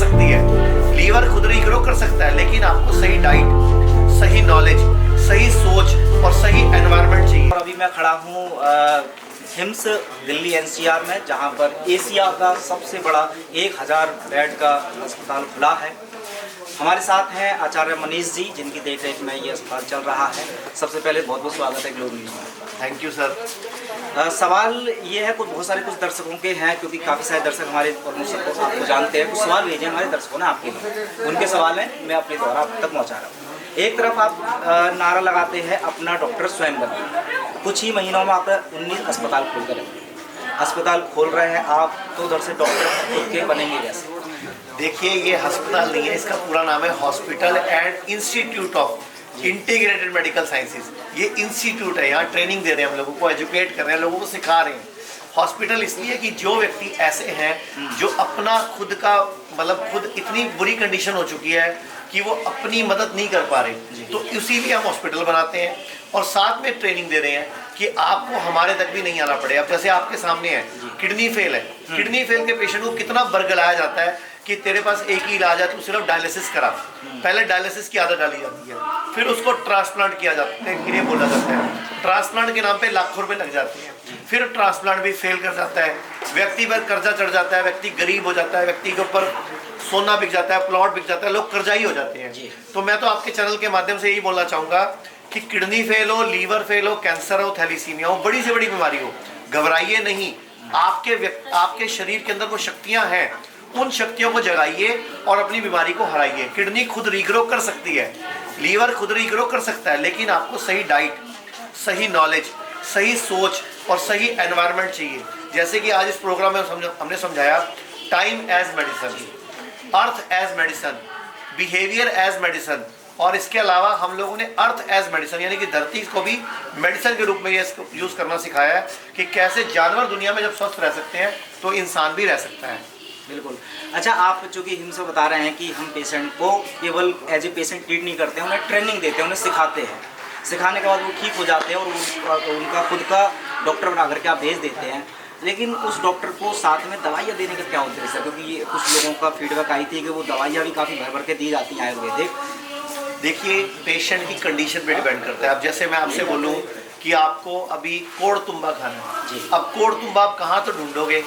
सकती है, लीवर खुद रीग्रो कर सकता है, लेकिन आपको सही डाइट, सही नॉलेज, सही सोच और सही एनवायरनमेंट चाहिए। और अभी मैं खड़ा हूँ हिम्स दिल्ली एनसीआर में, जहाँ पर एशिया का सबसे बड़ा 1000 बेड का अस्पताल खुला है। हमारे साथ हैं आचार्य मनीष जी, जिनकी देखरेख में ये अस्पताल चल रहा है। सबसे पहले बहुत बहुत स्वागत है ग्लोब न्यूज़ में। Thank you sir. सवाल ये है, कुछ बहुत सारे कुछ दर्शकों के हैं, क्योंकि काफ़ी सारे दर्शक हमारे को आपको जानते हैं। कुछ सवाल भेजे हमारे दर्शकों ने आपके लिए, उनके सवाल हैं, मैं अपने द्वारा आप तक पहुँचा रहा हूँ। एक तरफ आप नारा लगाते हैं अपना डॉक्टर स्वयं बने, कुछ ही महीनों में आप 19 अस्पताल खोल कर अस्पताल खोल रहे हैं आप, तो उधर से डॉक्टर खुद के बनेंगे कैसे? देखिए, ये अस्पताल नहीं है, इसका पूरा नाम है hospital and institute of integrated medical sciences. ये इंस्टीट्यूट है, यहाँ ट्रेनिंग दे रहे हैं, हम लोगों को एजुकेट कर रहे हैं, लोगों को सिखा रहे हैं। हॉस्पिटल इसलिए कि जो व्यक्ति ऐसे हैं जो अपना खुद का मतलब खुद इतनी बुरी कंडीशन हो चुकी है कि वो अपनी मदद नहीं कर पा रहे, तो इसीलिए हम हॉस्पिटल बनाते हैं और साथ में ट्रेनिंग दे रहे हैं कि आपको हमारे तक भी नहीं आना पड़े। अब जैसे आपके सामने है, किडनी फेल है, किडनी फेल के पेशेंट को कितना बरगलाया जाता है कि तेरे पास एक ही इलाज है, तू सिर्फ डायलिसिस करा। पहले डायलिसिस की आदत डाली जाती है, फिर उसको ट्रांसप्लांट किया जाता है, ये बोला जाता है। ट्रांसप्लांट के नाम पे लाखों रुपए लग जाते हैं, फिर ट्रांसप्लांट भी फेल कर जाता है, व्यक्ति पर कर्जा चढ़ जाता है, व्यक्ति गरीब हो जाता है, व्यक्ति के ऊपर सोना बिक जाता है, प्लॉट बिक जाता है, लोग कर्जाई हो जाते हैं। तो मैं तो आपके चैनल के माध्यम से यही बोलना चाहूँगा कि किडनी फेल हो, लीवर फेल हो, कैंसर हो, थैलीसीमिया हो, बड़ी से बड़ी बीमारी हो, घबराइए नहीं। आपके शरीर के अंदर वो शक्तियाँ हैं, उन शक्तियों को जगाइए और अपनी बीमारी को हराइए। किडनी खुद रीग्रो कर सकती है, लीवर खुद रीग्रो कर सकता है, लेकिन आपको सही डाइट, सही नॉलेज, सही सोच और सही एनवायरनमेंट चाहिए। जैसे कि आज इस प्रोग्राम में हमने समझाया time as medicine, earth as medicine, behaviour as medicine, और इसके अलावा हम लोगों ने अर्थ एज मेडिसिन यानी कि धरती को भी मेडिसिन के रूप में ये यूज करना सिखाया है कि कैसे जानवर दुनिया में जब स्वस्थ रह सकते हैं तो इंसान भी रह सकता है। बिल्कुल। अच्छा, आप चूँकि हिम्स में बता रहे हैं कि हम पेशेंट को केवल एज ए पेशेंट ट्रीट नहीं करते हैं, उन्हें ट्रेनिंग देते हैं, उन्हें सिखाते हैं, सिखाने के बाद वो ठीक हो जाते हैं और उनका खुद का डॉक्टर बना करके आप भेज देते हैं। लेकिन उस डॉक्टर को साथ में दवाइयाँ देने का क्या उद्देश्य है? क्योंकि ये कुछ लोगों का फीडबैक आई थी कि वो दवाइयाँ भी काफ़ी भर भर के दी जाती हैं आयुर्वेदिक। देखिए, पेशेंट की कंडीशन पे डिपेंड करता है। अब जैसे मैं आपसे बोलूं कि आपको अभी कोड़ तुम्बा खाना है, अब कोड़ तुम्बा आप कहाँ तो ढूंढोगे,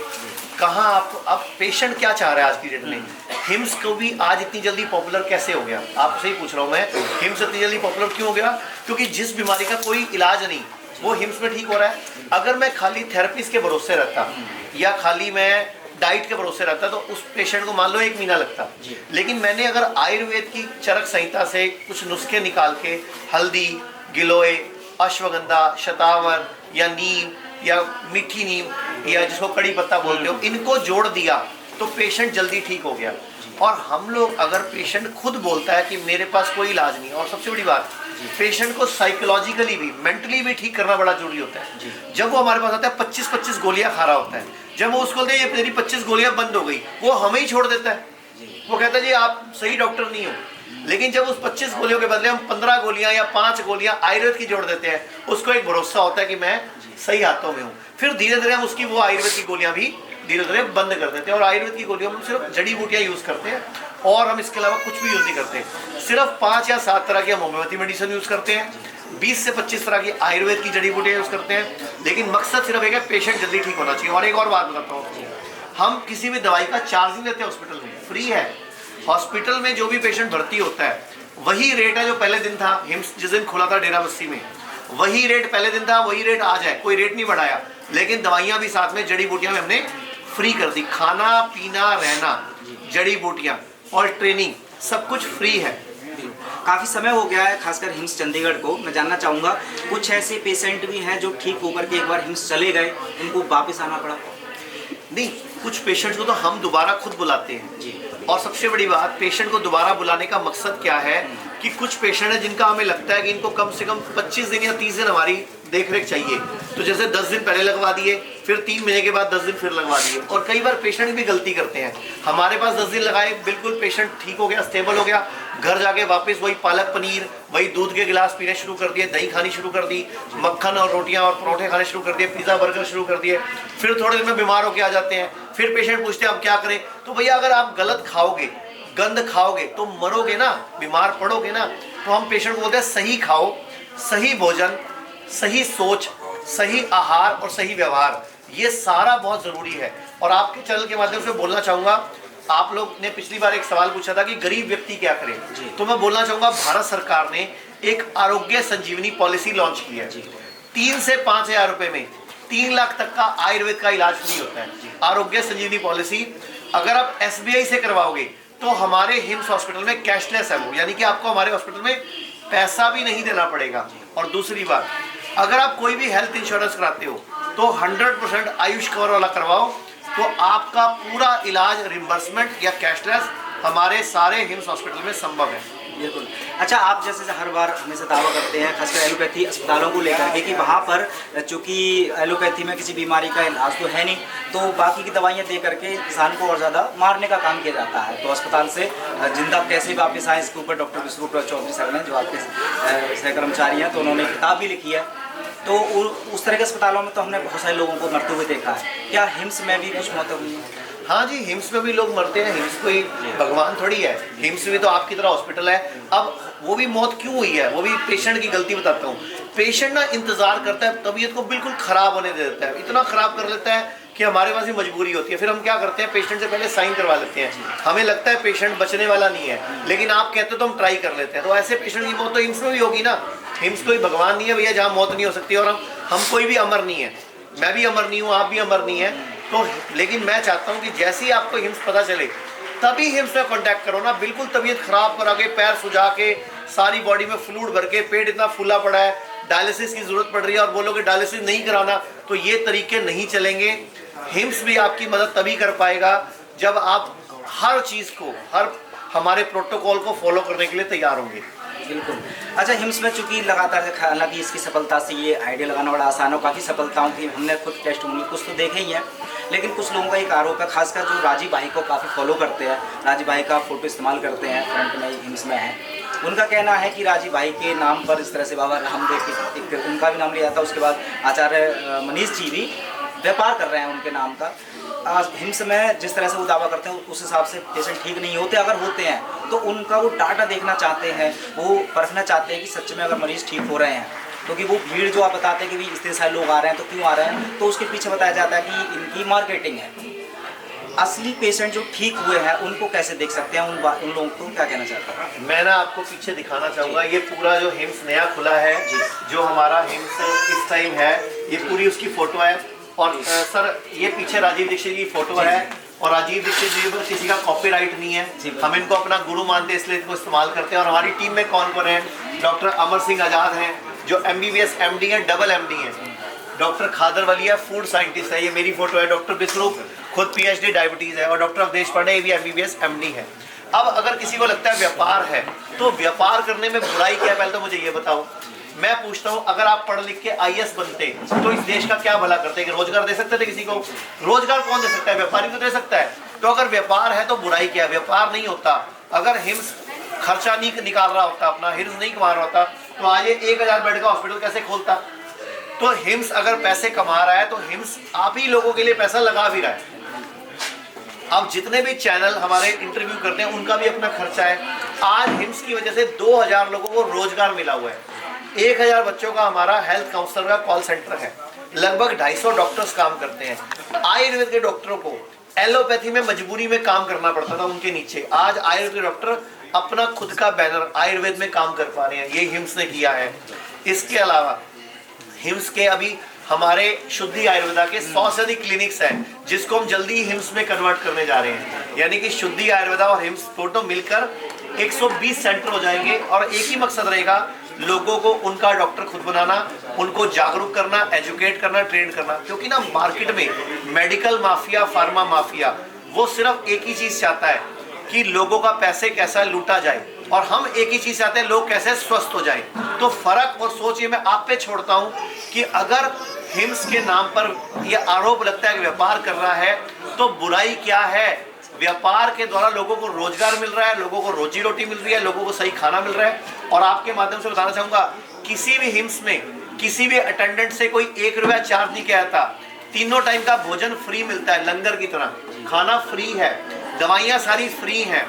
कहाँ आप? अब पेशेंट क्या चाह रहा है आज की डेट में? हिम्स को भी आज इतनी जल्दी पॉपुलर कैसे हो गया? आपसे ही पूछ रहा हूँ मैं, हिम्स इतनी जल्दी पॉपुलर क्यों हो गया? क्योंकि जिस बीमारी का कोई इलाज नहीं, वो हिम्स में ठीक हो रहा है। अगर मैं खाली थेरेपिस्ट के भरोसे रहता या खाली मैं डाइट के भरोसे रहता तो उस पेशेंट को मान लो 1 महीना लगता। लेकिन मैंने अगर आयुर्वेद की चरक संहिता से कुछ नुस्खे निकाल के हल्दी, गिलोय, अश्वगंधा, शतावर या नीम या मीठी नीम या जिसको कड़ी पत्ता बोलते हो, इनको जोड़ दिया तो पेशेंट जल्दी ठीक हो गया। और हम लोग अगर पेशेंट खुद बोलता है कि मेरे पास कोई इलाज नहीं, और सबसे बड़ी बात, पेशेंट को साइकोलॉजिकली भी मेंटली भी ठीक करना बड़ा जरूरी होता है। जब वो हमारे पास आता है 25-25 गोलियां खा रहा होता है, जब वो उसको बोलते हैं ये तेरी 25 गोलियां बंद हो गई, वो हमें ही छोड़ देता है। वो कहता है जी आप सही डॉक्टर नहीं हो। लेकिन जब उस 25 गोलियों के बदले हम 15 गोलियां या 5 गोलियां आयुर्वेद की जोड़ देते हैं, उसको एक भरोसा होता है कि मैं सही हाथों में हूँ। फिर धीरे धीरे हम उसकी वो आयुर्वेद की गोलियां भी धीरे धीरे बंद कर देते हैं और आयुर्वेद की गोलियों में सिर्फ जड़ी बूटियां यूज करते हैं और हम इसके अलावा कुछ भी यूज नहीं करते। सिर्फ 5 या 7 तरह की हम होम्योपैथी मेडिसिन यूज करते हैं, 20 से 25 तरह की आयुर्वेद की जड़ी बूटियां यूज करते हैं। लेकिन मकसद सिर्फ एक है, पेशेंट जल्दी ठीक होना चाहिए। और एक और बात बताता हूँ, हम किसी भी दवाई का चार्ज नहीं लेते, हॉस्पिटल में फ्री है। हॉस्पिटल में जो भी पेशेंट भर्ती होता है वही रेट है जो पहले दिन था। हिम्स जिस दिन खुला था डेरा बस्सी में, वही रेट पहले दिन था, वही रेट आज है, कोई रेट नहीं बढ़ाया। लेकिन दवाइयाँ भी साथ में, जड़ी बूटियाँ भी हमने फ्री कर दी। खाना पीना रहना, जड़ी बूटियाँ और ट्रेनिंग सब कुछ फ्री है। काफ़ी समय हो गया है खासकर हिम्स चंडीगढ़ को। मैं जानना चाहूँगा, कुछ ऐसे पेशेंट भी हैं जो ठीक होकर के एक बार हिम्स चले गए, उनको वापस आना पड़ा? नहीं, कुछ पेशेंट्स को तो हम दोबारा खुद बुलाते हैं जी। और सबसे बड़ी बात, पेशेंट को दोबारा बुलाने का मकसद क्या है कि कुछ पेशेंट है जिनका हमें लगता है कि इनको कम से कम 25 दिन या 30 दिन हमारी देखरेख चाहिए, तो जैसे 10 दिन पहले लगवा दिए, फिर 3 महीने के बाद 10 दिन फिर लगवा दिए। और कई बार पेशेंट भी गलती करते हैं, हमारे पास 10 दिन लगाए, बिल्कुल पेशेंट ठीक हो गया, स्टेबल हो गया, घर जाके वापस वही पालक पनीर, वही दूध के गिलास पीने शुरू कर दिए, दही खानी शुरू कर दी, मक्खन और रोटियां और परोठे खाने शुरू कर दिए, पिज्जा बर्गर शुरू कर दिए, फिर थोड़े दिन में बीमार होके आ जाते हैं। फिर पेशेंट पूछते हैं अब क्या करें। तो भैया अगर आप गलत खाओगे गंद खाओगे तो मरोगे ना, बीमार पड़ोगे ना। तो हम पेशेंट को बोलते हैं सही खाओ, सही भोजन, सही सोच, सही आहार और सही व्यवहार, ये सारा बहुत ज़रूरी है। और आपके चैनल के माध्यम से बोलना चाहूँगा, आप लोग ने पिछली बार एक सवाल पूछा था कि गरीब व्यक्ति क्या करे, तो मैं बोलना चाहूँगा भारत सरकार ने एक आरोग्य संजीवनी पॉलिसी लॉन्च की है। 3 से 5 हज़ार रुपये में 3 लाख तक का आयुर्वेद का इलाज फ्री होता है। आरोग्य संजीवनी पॉलिसी अगर आप SBI से करवाओगे तो हमारे हिम्स हॉस्पिटल में कैशलेस है वो, यानी कि आपको हमारे हॉस्पिटल में पैसा भी नहीं देना पड़ेगा। और दूसरी बात, अगर आप कोई भी हेल्थ इंश्योरेंस कराते हो तो 100% आयुष कवर वाला करवाओ, तो आपका पूरा इलाज रिम्बर्समेंट या कैशलेस हमारे सारे हिम्स हॉस्पिटल में संभव है। बिल्कुल। अच्छा, आप जैसे हर बार हमेशा दावा करते हैं खासकर एलोपैथी अस्पतालों को लेकर के कि वहाँ पर चूँकि एलोपैथी में किसी बीमारी का इलाज तो है नहीं, तो बाकी की दवाइयाँ दे करके इंसान को और ज़्यादा मारने का काम किया जाता है। तो अस्पताल से जिंदा कैसे वापस आए, इसके ऊपर डॉक्टर विश्वरूप चौधरी सर ने, जो आपके सहकर्मचारी हैं, तो उन्होंने किताब भी लिखी है। तो उस तरह के अस्पतालों में तो हमने बहुत सारे लोगों को मरते हुए देखा है। क्या हिम्स में भी कुछ मौत हुई है? हाँ जी, हिम्स में भी लोग मरते हैं। हिम्स कोई भगवान थोड़ी है, हिम्स भी तो आपकी तरह हॉस्पिटल है। अब वो भी मौत क्यों हुई है, वो भी पेशेंट की गलती बताता हूँ। पेशेंट ना इंतजार करता है, तबीयत को बिल्कुल खराब होने दे देता है, इतना खराब कर लेता है कि हमारे पास ही मजबूरी होती है। फिर हम क्या करते हैं, पेशेंट से पहले साइन करवा लेते हैं। हमें लगता है पेशेंट बचने वाला नहीं है, लेकिन आप कहते हो तो हम ट्राई कर लेते हैं। तो ऐसे पेशेंट की मौत तो हिम्स में भी होगी ना। हिम्स कोई भगवान नहीं है भैया जहाँ मौत नहीं हो सकती, और हम कोई भी अमर नहीं है। मैं भी अमर नहीं हूँ, आप भी अमर नहीं है। तो लेकिन मैं चाहता हूँ कि जैसे ही आपको हिम्स पता चले तभी हिम्स में कांटेक्ट करो ना। बिल्कुल तबीयत खराब करा के, पैर सुजा के, सारी बॉडी में फ्लूइड भर के, पेट इतना फूला पड़ा है, डायलिसिस की जरूरत पड़ रही है और बोलोगे डायलिसिस नहीं कराना, तो ये तरीके नहीं चलेंगे। हिम्स भी आपकी मदद तभी कर पाएगा जब आप हर चीज़ को, हर हमारे प्रोटोकॉल को फॉलो करने के लिए तैयार होंगे। बिल्कुल। अच्छा, हिम्स में चूँकि लगातार, हालांकि इसकी सफलता से ये आइडिया लगाना बड़ा आसान हो, काफ़ी सफलताओं की हमने खुद टेस्टिमोनी कुछ तो देखे ही हैं, लेकिन कुछ लोगों का एक आरोप है, खासकर जो राजीव भाई को काफ़ी फॉलो करते हैं, राजीव भाई का फोटो इस्तेमाल करते हैं, फ्रंट में हिम्स में है। उनका कहना है कि राजीव भाई के नाम पर इस तरह से बाबा रामदेव के उनका भी नाम लिया था, उसके बाद आचार्य मनीष जी भी व्यापार कर रहे हैं उनके नाम का। हिम्स में जिस तरह से वो दावा करते हैं उस हिसाब से पेशेंट ठीक नहीं होते, अगर होते हैं तो उनका वो डाटा देखना चाहते हैं, वो परखना चाहते हैं कि सच में अगर मरीज़ ठीक हो रहे हैं। क्योंकि वो भीड़ जो आप बताते हैं कि भी इतने सारे लोग आ रहे हैं तो क्यों आ रहे हैं, तो उसके पीछे बताया जाता है कि इनकी मार्केटिंग है। असली पेशेंट जो ठीक हुए हैं उनको कैसे देख सकते हैं, उन लोगों को क्या कहना चाहता हूँ? मैं ना आपको पीछे दिखाना चाहूँगा, ये पूरा जो हिम्स नया खुला है, जो हमारा हिम्स इस टाइम है, ये पूरी उसकी फ़ोटो है। और सर ये पीछे राजीव दीक्षित की फ़ोटो है, और राजीव दीक्षित जी पर किसी का कॉपीराइट नहीं है, हम इनको अपना गुरु मानते हैं, इसलिए इनको इस्तेमाल करते हैं। और हमारी टीम में कौन कौन है, डॉक्टर अमर सिंह आज़ाद हैं जो MBBS MD हैं, डबल MD हैं। डॉक्टर खादर वलिया फूड साइंटिस्ट है, ये मेरी फ़ोटो है। डॉक्टर बिस्रूप खुद PhD डायबिटीज़ है, और डॉक्टर अवधेश पांडे ये भी MBBS MD है। अब अगर किसी को लगता है व्यापार है, तो व्यापार करने में बुराई क्या है, पहले तो मुझे ये बताओ। मैं पूछता हूँ, अगर आप पढ़ लिख के IAS बनते तो इस देश का क्या भला करते? कि रोजगार दे सकते थे किसी को? रोजगार कौन दे सकता है? व्यापारी तो दे सकता है। तो अगर व्यापार है तो बुराई क्या है? व्यापार नहीं होता। अगर हिम्स खर्चा नहीं निकाल रहा होता, अपना हिम्स नहीं कमा रहा होता, तो आज ये 1000 बेड का हॉस्पिटल कैसे खोलता? तो हिम्स अगर पैसे कमा रहा है तो हिम्स आप ही लोगों के लिए पैसा लगा भी रहा है। अब जितने भी चैनल हमारे इंटरव्यू करते हैं उनका भी अपना खर्चा है। आज हिम्स की वजह से 2000 लोगों को रोजगार मिला हुआ है। 1000 बच्चों का हमारा हेल्थ काउंसलर का कॉल सेंटर है। लगभग 250 डॉक्टर्स काम करते हैं। आयुर्वेद के डॉक्टरों को एलोपैथी में मजबूरी में काम करना पड़ता था उनके नीचे, आज आयुर्वेद के डॉक्टर अपना खुद का बैनर आयुर्वेद में काम कर पा रहे हैं। ये हिम्स ने किया है। इसके अलावा हिम्स के अभी हमारे शुद्धि आयुर्वेदा के 100 से अधिक क्लिनिक्स हैं, जिसको हम जल्दी ही हिम्स में कन्वर्ट करने जा रहे हैं। यानी कि शुद्धि आयुर्वेदा और हिम्स दोनों मिलकर 120 सेंटर हो जाएंगे, और एक ही मकसद रहेगा, लोगों को उनका डॉक्टर खुद बनाना, उनको जागरूक करना, एजुकेट करना, ट्रेन करना। क्योंकि ना मार्केट में मेडिकल माफिया, फार्मा माफिया, वो सिर्फ एक ही चीज़ चाहता है कि लोगों का पैसे कैसा लूटा जाए, और हम एक ही चीज़ चाहते हैं, लोग कैसे स्वस्थ हो जाए। तो फर्क और सोच ये मैं आप पे छोड़ता हूँ कि अगर हिम्स के नाम पर यह आरोप लगता है कि व्यापार कर रहा है, तो बुराई क्या है? व्यापार के द्वारा लोगों को रोजगार मिल रहा है, लोगों को रोजी रोटी मिल रही है, लोगों को सही खाना मिल रहा है। और आपके माध्यम से बताना चाहूँगा, किसी भी हिम्स में किसी भी अटेंडेंट से कोई 1 रुपया चार्ज नहीं किया जाता। तीनों टाइम का भोजन फ्री मिलता है, लंगर की तरह खाना फ्री है, दवाइयाँ सारी फ्री हैं।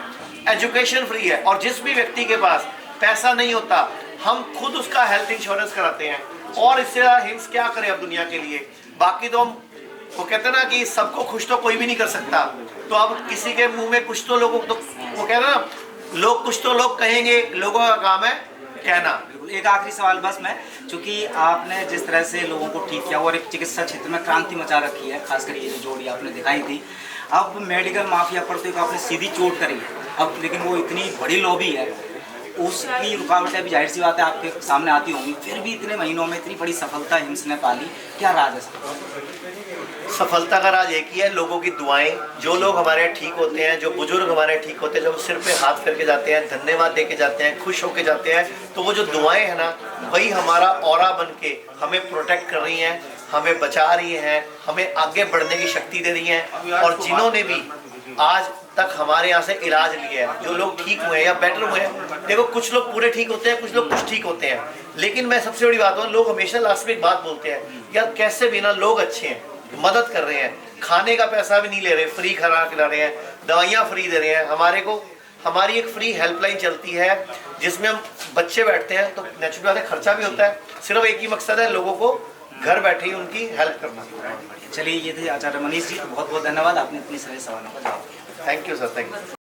एजुकेशन फ्री है, और जिस भी व्यक्ति के पास पैसा नहीं होता हम खुद उसका हेल्थ इंश्योरेंस कराते हैं। और इससे ज़्यादा हिंस क्या करें अब दुनिया के लिए। बाकी तो हम, वो कहते हैं ना कि सबको खुश तो कोई भी नहीं कर सकता, तो अब किसी के मुंह में कुछ तो लोगों को, तो वो कहते हैं ना, लोग कुछ तो लोग कहेंगे, लोगों का काम है कहना। बिल्कुल। एक आखिरी सवाल बस मैं, चूंकि आपने जिस तरह से लोगों को ठीक किया और एक चिकित्सा क्षेत्र में क्रांति मचा रखी है, खासकर ये जो जोड़ी आपने दिखाई थी, अब मेडिकल माफिया पर तो आपने सीधी चोट करी है अब, लेकिन वो इतनी बड़ी लॉबी है, उसकी रुकावटें भी जाहिर सी बात है आपके सामने आती होंगी, फिर भी इतने महीनों में इतनी बड़ी सफलता हिम्स ने पाली, क्या राज है सर? सफलता का राज एक ही है, लोगों की दुआएं। जो लोग हमारे ठीक होते हैं, जो बुजुर्ग हमारे ठीक होते हैं, जब सिर पे हाथ करके जाते हैं, धन्यवाद दे के जाते हैं, खुश होके जाते हैं, तो वो जो दुआएं हैं ना, वही हमारा ऑरा बन के हमें प्रोटेक्ट कर रही हैं, हमें बचा रही हैं, हमें आगे बढ़ने की शक्ति दे रही हैं। और जिन्होंने भी आज तक हमारे यहाँ से इलाज लिया है, जो लोग ठीक हुए हैं या बेटर हुए हैं, देखो कुछ लोग पूरे ठीक होते हैं, कुछ लोग कुछ ठीक होते हैं, लेकिन मैं सबसे बड़ी बात हूँ, लोग हमेशा लास्ट में एक बात बोलते हैं, यार कैसे भी ना लोग अच्छे हैं, मदद कर रहे हैं, खाने का पैसा भी नहीं ले रहे, फ्री खाना खिला रहे हैं, दवाइयाँ फ्री दे रहे हैं। हमारी एक फ्री हेल्पलाइन चलती है जिसमें हम बच्चे बैठते हैं, तो नेचुरल बात है खर्चा भी होता है, सिर्फ एक ही मकसद है, लोगों को घर बैठे ही उनकी हेल्प करना। चलिए, ये थे आचार्य मनीष जी, तो बहुत बहुत धन्यवाद, आपने इतने सारे सवालों का जवाब दिया। Thank you sir, thank you.